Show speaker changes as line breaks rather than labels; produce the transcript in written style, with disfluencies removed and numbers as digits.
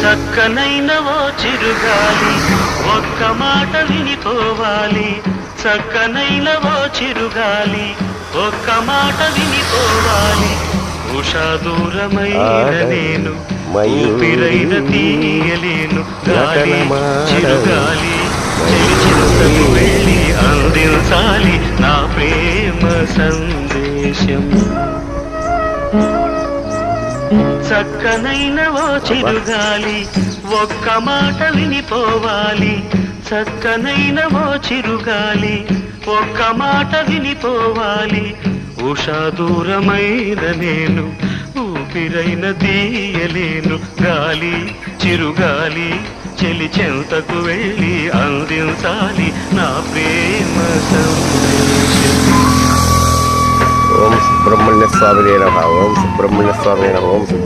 చక్కనైన ఓ చిరుగాలి ఒక్క మాట వినిపోవాలి. చక్కనైన ఓ చిరుగాలి ఒక్క మాట వినిపోవాలి. ఉషా దూరమైన నేను ఊపిరైన తీయలేను. గాలి చిరుగాలి చెలిచింతకు వెళ్ళి అందించాలి నా ప్రేమ సందేశం. చక్కనైన ఓ చిరుగాలి ఒక్క మాట వినిపోవాలి. చక్కనైన ఓ చిరుగాలి ఒక్క మాట వినిపోవాలి. ఉషా దూరమైన నేను ఊపిరైన తీయలేను. గాలి చిరుగాలి చెలి చెంతకు వెళ్ళి అందించాలి నా ప్రేమ సందేశం.
ఓం సుబ్రహ్మణ్య స్వామి నమః. ఓం సుబ్రహ్మణ్య స్వామి నమః. ఓం